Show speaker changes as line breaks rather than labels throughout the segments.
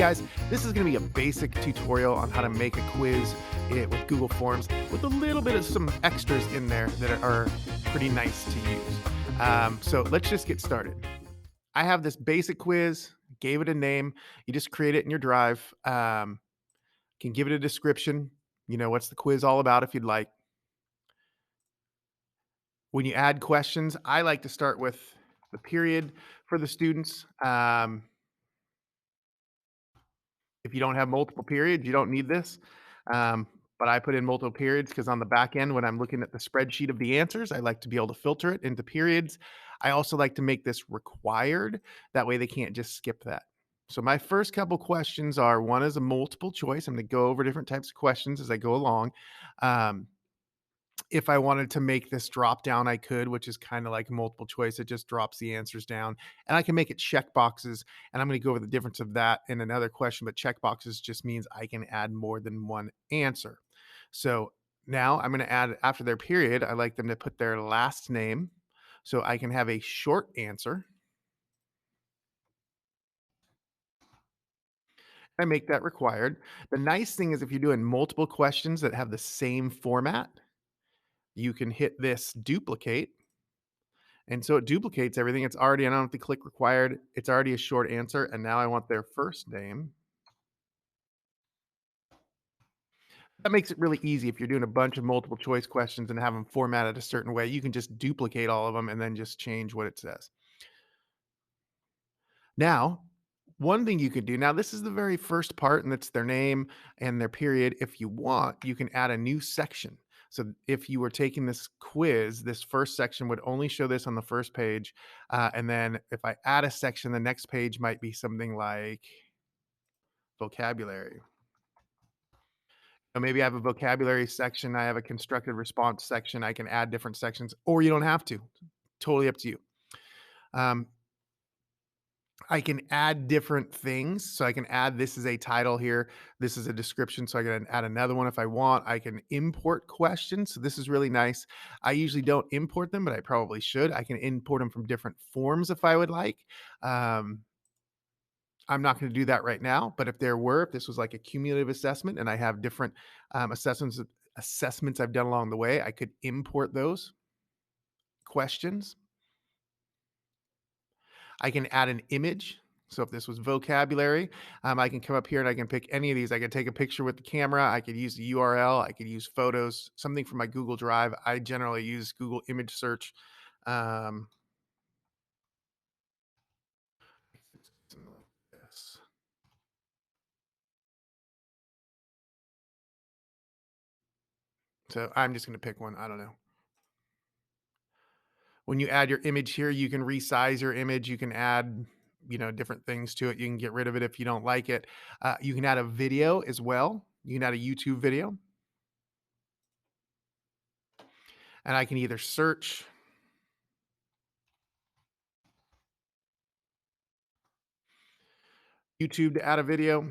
guys, this is going to be a basic tutorial on how to make a quiz with Google Forms with a little bit of some extras in there that are pretty nice to use. So let's just get started. I have this basic quiz, gave it a name. You just create it in your Drive. Can give it a description. You know, what's the quiz all about if you'd like. When you add questions, I like to start with the period for the students. If you don't have multiple periods, you don't need this. Um, but I put in multiple periods because on the back end, when I'm looking at the spreadsheet of the answers, I like to be able to filter it into periods. I also like to make this required. That way they can't just skip that. So my first couple questions are, one is a multiple choice. I'm going to go over different types of questions as I go along. Um, if I wanted to make this drop down, I could, which is kind of like multiple choice. It just drops the answers down, and I can make it check boxes. And I'm going to go over the difference of that in another question. But check boxes just means I can add more than one answer. So now I'm going to add, after their period, I like them to put their last name so I can have a short answer. I make that required. The nice thing is, if you're doing multiple questions that have the same format, you can hit this duplicate. And so it duplicates everything. It's already, I don't have to click required. It's already a short answer. And now I want their first name. That makes it really easy. If you're doing a bunch of multiple choice questions and have them formatted a certain way, you can just duplicate all of them and then just change what it says. Now, one thing you could do, now this is the very first part, and it's their name and their period. If you want, you can add a new section. So if you were taking this quiz, this first section would only show this on the first page. And then if I add a section, the next page might be something like vocabulary. So maybe I have a vocabulary section, I have a constructed response section. I can add different sections, or you don't have to. Totally up to you. Um, I can add different things. So I can add, this is a title here. This is a description. So I can add another one if I want. I can import questions. So this is really nice. I usually don't import them, but I probably should. I can import them from different forms if I would like. Um, I'm not going to do that right now, but if this was like a cumulative assessment and I have different assessments I've done along the way, I could import those questions. I can add an image. So if this was vocabulary, I can come up here and I can pick any of these. I could take a picture with the camera. I could use the URL. I could use photos, something from my Google Drive. I generally use Google image search. Um, yes. So I'm just going to pick one. I don't know. When you add your image here, you can resize your image. You can add, different things to it. You can get rid of it if you don't like it. You can add a video as well. You can add a YouTube video. And I can either search YouTube to add a video,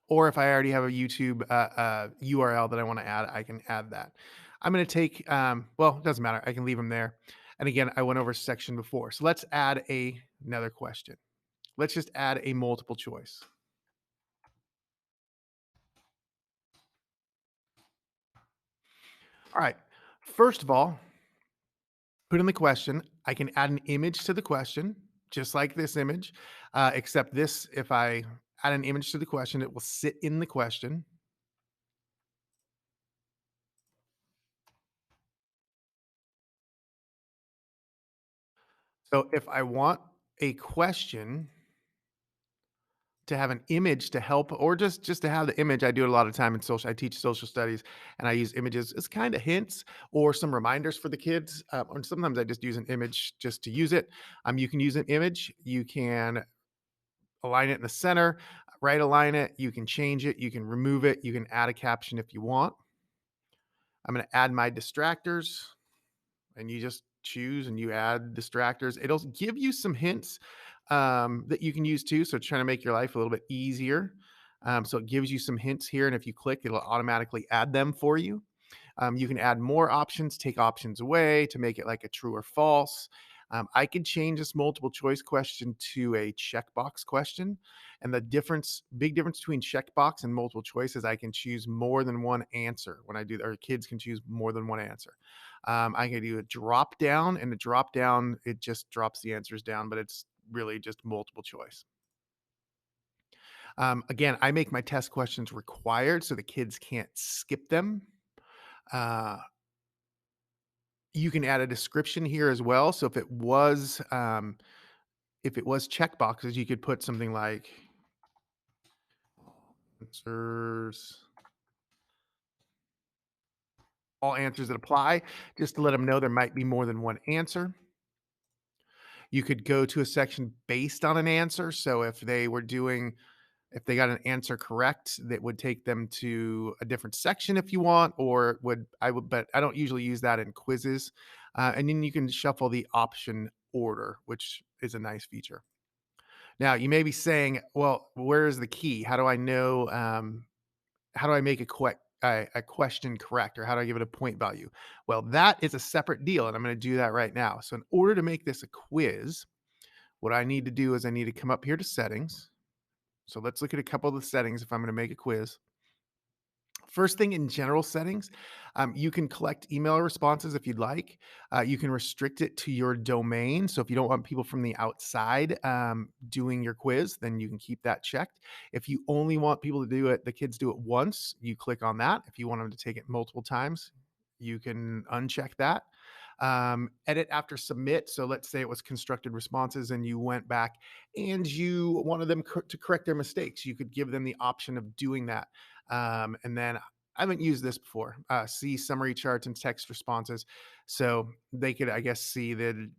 or if I already have a YouTube URL that I want to add, I can add that. I'm going to take, well, it doesn't matter. I can leave them there. And again, I went over section before. So let's add another question. Let's just add a multiple choice. All right. First of all, put in the question. I can add an image to the question, just like this image, except this, if I add an image to the question, it will sit in the question. So if I want a question to have an image to help, or just to have the image, I do it a lot of time in social. I teach social studies, and I use images as kind of hints or some reminders for the kids. Or sometimes I just use an image just to use it. You can use an image. You can align it in the center, right align it. You can change it. You can remove it. You can add a caption if you want. I'm going to add my distractors, and you just choose and you add distractors. It'll give you some hints that you can use too. So trying to make your life a little bit easier. So it gives you some hints here. And if you click, it'll automatically add them for you. You can add more options, take options away to make it like a true or false. I could change this multiple choice question to a checkbox question. And the big difference between checkbox and multiple choice is I can choose more than one answer when I do, or kids can choose more than one answer. I can do a drop down, and the drop down, it just drops the answers down, but it's really just multiple choice. Again, I make my test questions required so the kids can't skip them. Uh, you can add a description here as well. So if it was check boxes, you could put something like answers, all answers that apply, just to let them know there might be more than one answer. You could go to a section based on an answer. So if they got an answer correct, that would take them to a different section if you want, or but I don't usually use that in quizzes. And then you can shuffle the option order, which is a nice feature. Now, you may be saying, well, where is the key? How do I know? How do I make a question correct, or how do I give it a point value? Well, that is a separate deal, and I'm going to do that right now. So, in order to make this a quiz, what I need to do is I need to come up here to settings. So, let's look at a couple of the settings if I'm going to make a quiz. First thing, in general settings, you can collect email responses if you'd like. You can restrict it to your domain. So if you don't want people from the outside doing your quiz, then you can keep that checked. If you only want people to do it, the kids do it once, you click on that. If you want them to take it multiple times, you can uncheck that. Edit after submit. So let's say it was constructed responses and you went back and you wanted them to correct their mistakes. You could give them the option of doing that. And then I haven't used this before. See summary charts and text responses. So they could, I guess, see the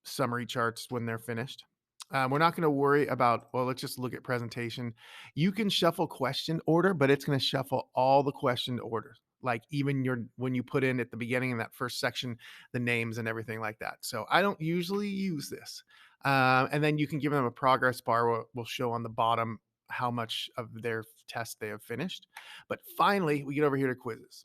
summary charts when they're finished. We're not going to worry about, well, let's just look at presentation. You can shuffle question order, but it's going to shuffle all the question orders. Like even when you put in at the beginning in that first section, the names and everything like that. So I don't usually use this. And then you can give them a progress bar will show on the bottom how much of their test they have finished. But finally, we get over here to quizzes.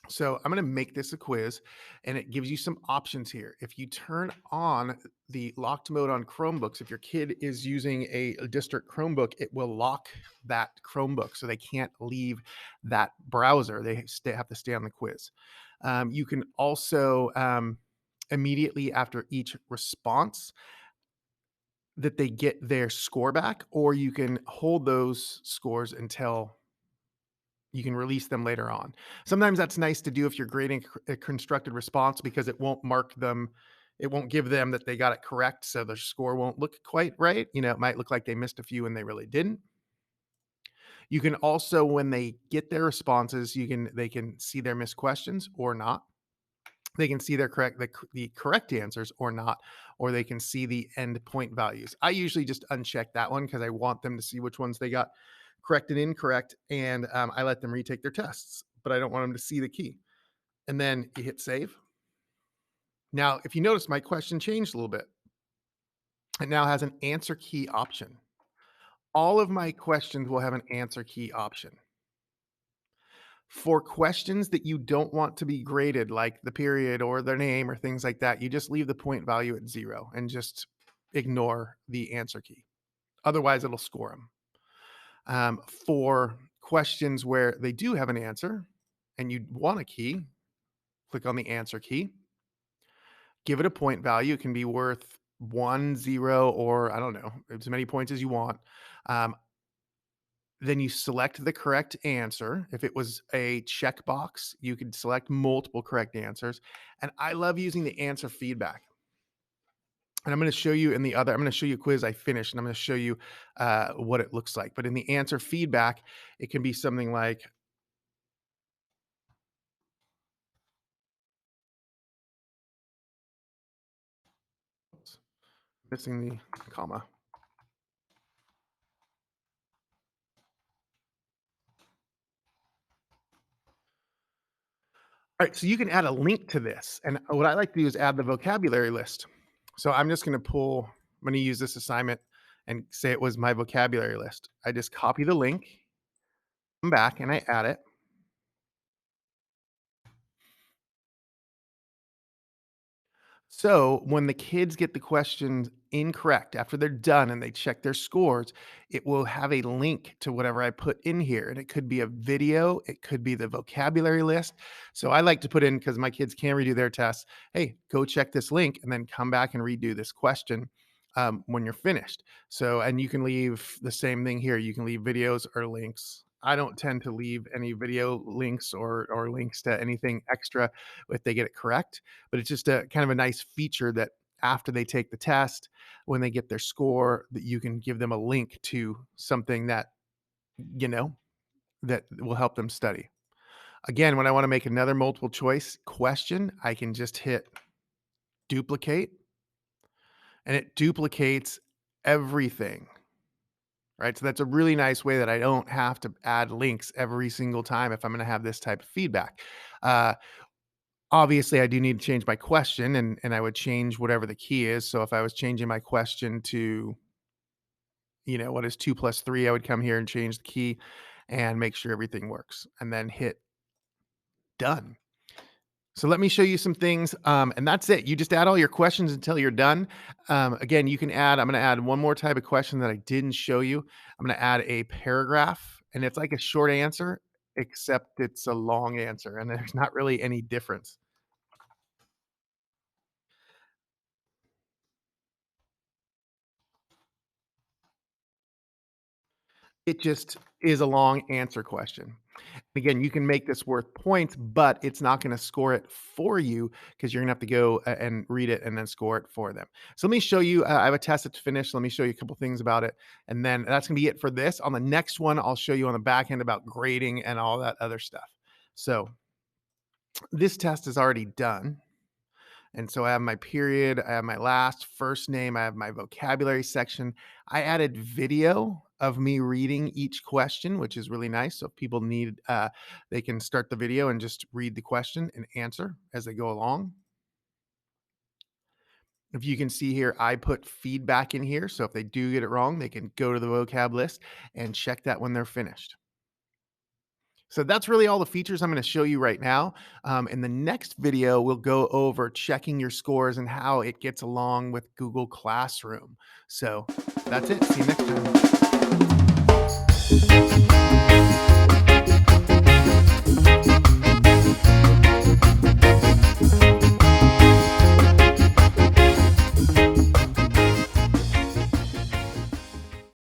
So I'm going to make this a quiz, and it gives you some options here. If you turn on the locked mode on Chromebooks, if your kid is using a district Chromebook, it will lock that Chromebook so they can't leave that browser. They have to stay on the quiz. You can also immediately after each response that they get their score back, or you can hold those scores until you can release them later on. Sometimes that's nice to do if you're grading a constructed response because it won't give them that they got it correct, so their score won't look quite right. It might look like they missed a few and they really didn't. You can also, when they get their responses, they can see their missed questions or not. They can see the correct answers or not, or they can see the end point values. I usually just uncheck that one because I want them to see which ones they got correct and incorrect, and I let them retake their tests, but I don't want them to see the key. And then you hit save. Now, if you notice, my question changed a little bit. It now has an answer key option. All of my questions will have an answer key option. For questions that you don't want to be graded, like the period or their name or things like that, you just leave the point value at 0 and just ignore the answer key. Otherwise, it'll score them. For questions where they do have an answer and you want a key, click on the answer key, give it a point value. It can be worth 1, 0, or I don't know, as many points as you want. Then you select the correct answer. If it was a checkbox, you could select multiple correct answers. And I love using the answer feedback. And I'm going to show you I'm going to show you a quiz I finished, and I'm going to show you what it looks like. But in the answer feedback, it can be something like, oops, missing the comma. All right, so you can add a link to this. And what I like to do is add the vocabulary list. So I'm going to use this assignment and say it was my vocabulary list. I just copy the link, come back, and I add it. So when the kids get the questions incorrect after they're done and they check their scores, it will have a link to whatever I put in here. And it could be a video, it could be the vocabulary list. So I like to put in, because my kids can redo their tests, hey, go check this link and then come back and redo this question when you're finished. So, and you can leave the same thing here. You can leave videos or links. I don't tend to leave any video links or links to anything extra if they get it correct, but it's just a kind of a nice feature that after they take the test, when they get their score, that you can give them a link to something that, you know, that will help them study. Again, when I want to make another multiple choice question, I can just hit duplicate and it duplicates everything. Right. So that's a really nice way that I don't have to add links every single time if I'm going to have this type of feedback. Uh, Obviously, I do need to change my question, and I would change whatever the key is. So if I was changing my question to, what is 2 plus 3, I would come here and change the key and make sure everything works, and then hit done. So let me show you some things, and that's it. You just add all your questions until you're done. Again, you can add I'm gonna add one more type of question that I didn't show you. I'm gonna add a paragraph, and it's like a short answer, except it's a long answer, and there's not really any difference. It just is a long answer question. Again, you can make this worth points, but it's not gonna score it for you because you're gonna have to go and read it and then score it for them. So let me show you, I have a test that's finished. Let me show you a couple things about it, and then that's gonna be it for this. On the next one, I'll show you on the back end about grading and all that other stuff. So this test is already done. And so I have my period, I have my last, first name, I have my vocabulary section. I added video of me reading each question, which is really nice. So if people need, they can start the video and just read the question and answer as they go along. If you can see here, I put feedback in here. So if they do get it wrong, they can go to the vocab list and check that when they're finished. So that's really all the features I'm going to show you right now. In the next video, we'll go over checking your scores and how it gets along with Google Classroom. So that's it. See you next time.